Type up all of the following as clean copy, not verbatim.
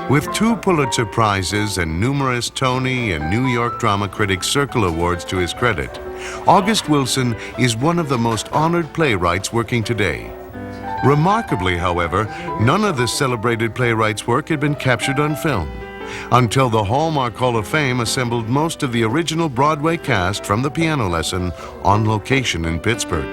With 2 Pulitzer Prizes and numerous Tony and New York Drama Critics Circle Awards to his credit, August Wilson is one of the most honored playwrights working today. Remarkably, however, none of this celebrated playwright's work had been captured on film, until the Hallmark Hall of Fame assembled most of the original Broadway cast from The Piano Lesson on location in Pittsburgh.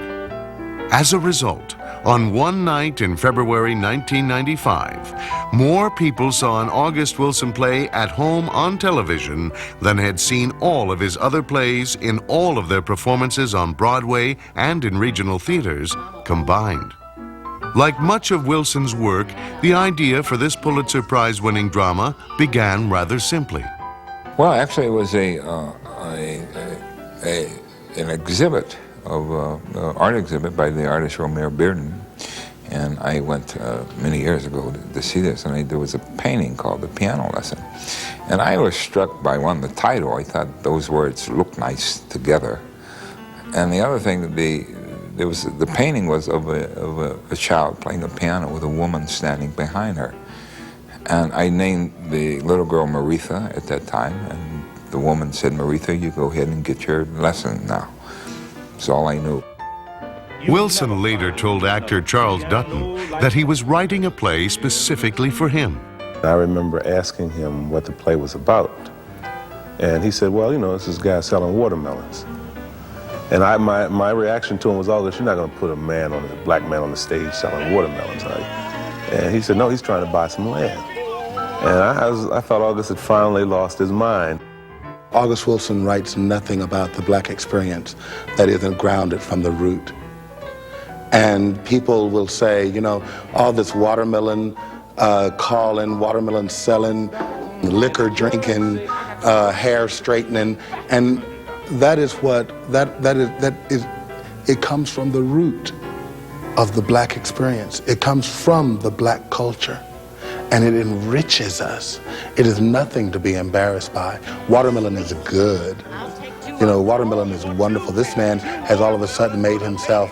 As a result, on one night in February 1995, more people saw an August Wilson play at home on television than had seen all of his other plays in all of their performances on Broadway and in regional theaters combined. Like much of Wilson's work, the idea for this Pulitzer Prize-winning drama began rather simply. Well, actually, it was an exhibit of an art exhibit by the artist Romare Bearden, and I went many years ago to see this, and there was a painting called The Piano Lesson, and I was struck by the title. I thought those words looked nice together, and the other thing, the painting was of a child playing the piano with a woman standing behind her. And I named the little girl Maritha at that time, and the woman said, "Maritha, you go ahead and get your lesson now." That's all I knew. Wilson later told actor Charles Dutton that he was writing a play specifically for him. I remember asking him what the play was about, and he said, "Well, you know, it's this guy selling watermelons." And my reaction to him was, "August, you're not going to put a black man on the stage selling watermelons, are you?" And he said, "No, he's trying to buy some land." And I thought August had finally lost his mind. August Wilson writes nothing about the black experience that isn't grounded from the root. And people will say, you know, all this watermelon calling, watermelon selling, liquor drinking, hair straightening, and that is it comes from the root of the black experience. It comes from the black culture, and it enriches us. It is nothing to be embarrassed by. Watermelon is good. You know, watermelon is wonderful. This man has all of a sudden made himself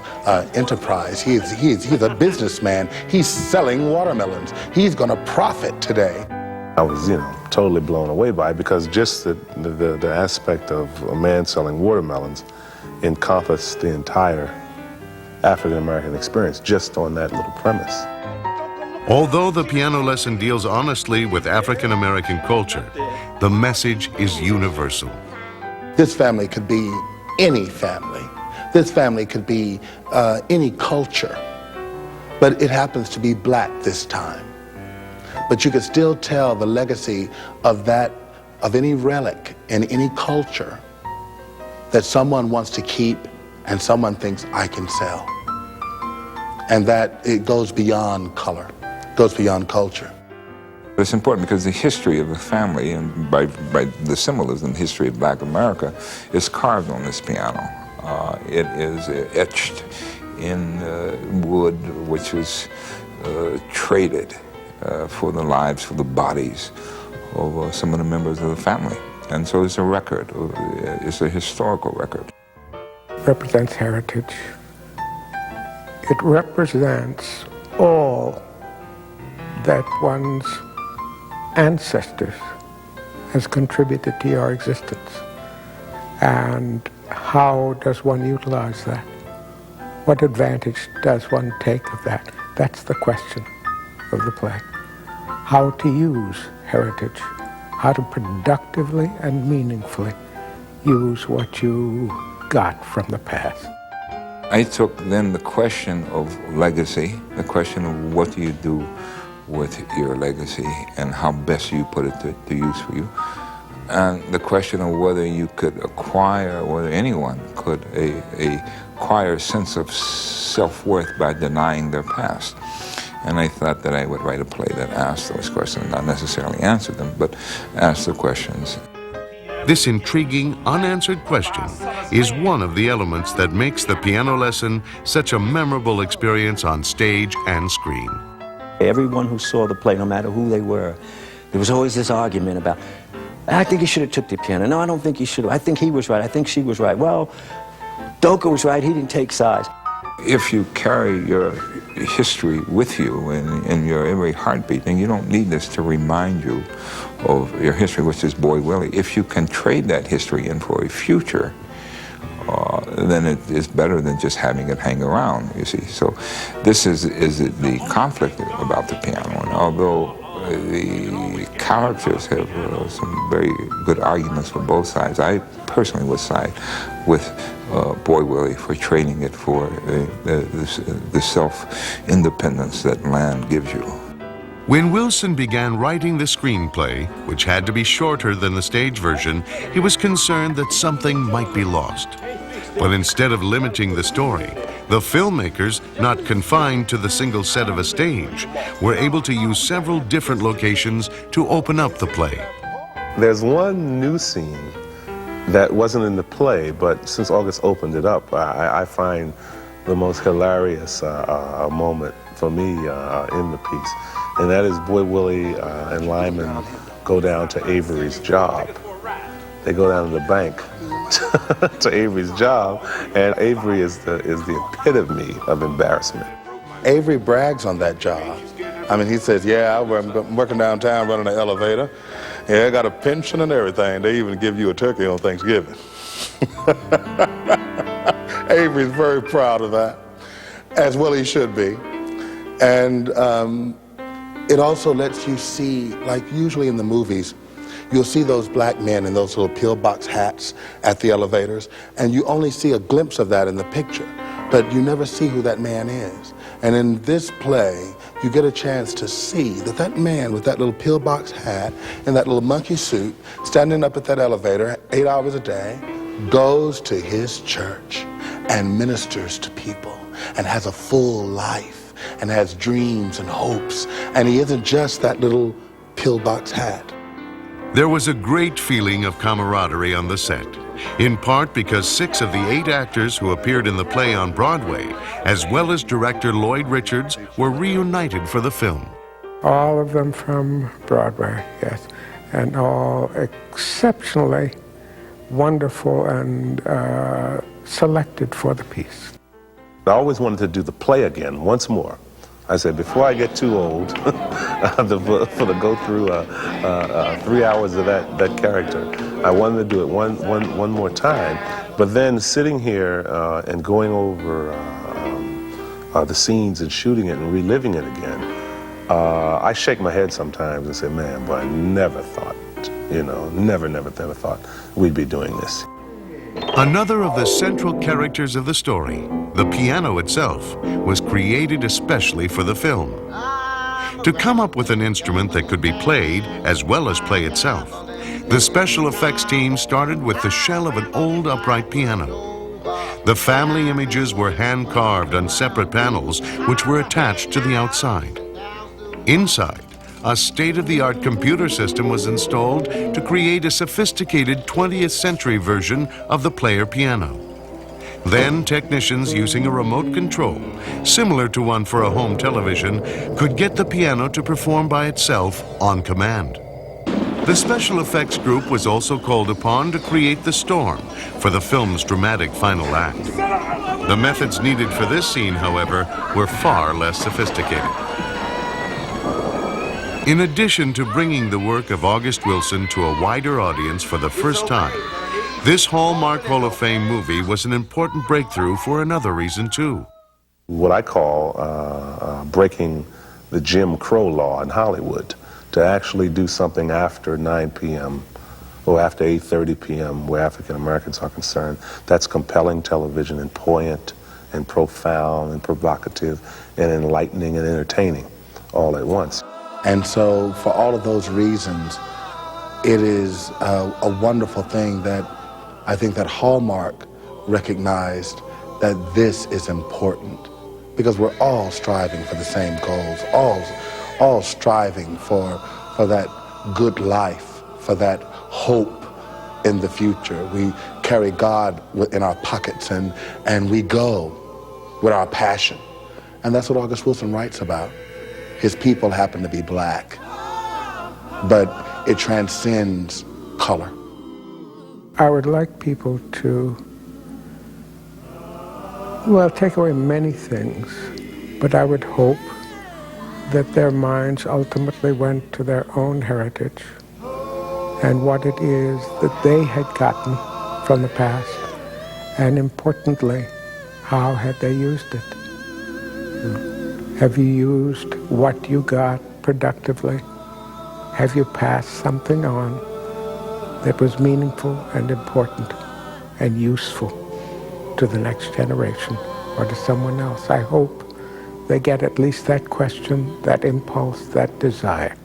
enterprise. He's a businessman. He's selling watermelons. He's going to profit today. I was, totally blown away by it, because just the aspect of a man selling watermelons encompassed the entire African-American experience just on that little premise. Although The Piano Lesson deals honestly with African-American culture, the message is universal. This family could be any family. This family could be any culture, but it happens to be black this time. But you could still tell the legacy of any relic in any culture that someone wants to keep and someone thinks I can sell. And that it goes beyond color, goes beyond culture. It's important because the history of the family, and by the symbolism, the history of black America, is carved on this piano. It is etched in wood, which was traded for the lives, for the bodies of some of the members of the family. And so it's a record, it's a historical record. It represents heritage. It represents all that one's ancestors has contributed to your existence. And how does one utilize that? What advantage does one take of that? That's the question of the play. How to use heritage, how to productively and meaningfully use what you got from the past. I took then the question of legacy, the question of what do you do with your legacy and how best you put it to use for you, and the question of whether you could acquire, whether anyone could acquire a sense of self-worth by denying their past. And I thought that I would write a play that asked those questions, not necessarily answer them, but ask the questions. This intriguing, unanswered question is one of the elements that makes The Piano Lesson such a memorable experience on stage and screen. Everyone who saw the play, no matter who they were, there was always this argument about, I think he should have took the piano. No, I don't think he should have. I think he was right. I think she was right. Well, Doka was right. He didn't take sides. If you carry your history with you in your every heartbeat, then you don't need this to remind you of your history, which is Boy Willie. If you can trade that history in for a future, then it is better than just having it hang around, you see. So this is the conflict about the piano. And although the characters have some very good arguments for both sides, I personally would side with Boy Willie for trading it for the self-independence that land gives you. When Wilson began writing the screenplay, which had to be shorter than the stage version, he was concerned that something might be lost. But instead of limiting the story, the filmmakers, not confined to the single set of a stage, were able to use several different locations to open up the play. There's one new scene that wasn't in the play, but since August opened it up, I find the most hilarious moment for me in the piece. And that is Boy Willie and Lyman go down to Avery's job. They go down to the bank to Avery's job, and Avery is the epitome of embarrassment. Avery brags on that job. I mean, he says, yeah, I'm working downtown running an elevator. Yeah, I got a pension and everything. They even give you a turkey on Thanksgiving. Avery's very proud of that, as well he should be. And it also lets you see, like usually in the movies, you'll see those black men in those little pillbox hats at the elevators, and you only see a glimpse of that in the picture, but you never see who that man is. And in this play, you get a chance to see that that man with that little pillbox hat and that little monkey suit standing up at that elevator 8 hours a day goes to his church and ministers to people and has a full life and has dreams and hopes, and he isn't just that little pillbox hat. There was a great feeling of camaraderie on the set, in part because 6 of the 8 actors who appeared in the play on Broadway, as well as director Lloyd Richards, were reunited for the film. All of them from Broadway, yes, and all exceptionally wonderful and selected for the piece. I always wanted to do the play again, once more. I said, before I get too old to go through 3 hours of that character, I wanted to do it one more time. But then sitting here and going over the scenes and shooting it and reliving it again, I shake my head sometimes and say, man, boy, I never thought, never thought we'd be doing this. Another of the central characters of the story, the piano itself, was created especially for the film. To come up with an instrument that could be played as well as play itself, the special effects team started with the shell of an old upright piano. The family images were hand-carved on separate panels which were attached to the outside. Inside, a state-of-the-art computer system was installed to create a sophisticated 20th century version of the player piano. Then technicians using a remote control, similar to one for a home television, could get the piano to perform by itself on command. The special effects group was also called upon to create the storm for the film's dramatic final act. The methods needed for this scene, however, were far less sophisticated. In addition to bringing the work of August Wilson to a wider audience for the first time, this Hallmark Hall of Fame movie was an important breakthrough for another reason, too. What I call breaking the Jim Crow law in Hollywood, to actually do something after 9 p.m. or after 8:30 p.m. where African Americans are concerned. That's compelling television and poignant and profound and provocative and enlightening and entertaining all at once. And so for all of those reasons, it is a wonderful thing that I think that Hallmark recognized that this is important, because we're all striving for the same goals, all striving for that good life, for that hope in the future. We carry God in our pockets and we go with our passion. And that's what August Wilson writes about. His people happen to be black, but it transcends color. I would like people to Well, take away many things, but I would hope that their minds ultimately went to their own heritage and what it is that they had gotten from the past, and importantly, how had they used it? Have you used what you got productively? Have you passed something on that was meaningful and important and useful to the next generation or to someone else? I hope they get at least that question, that impulse, that desire.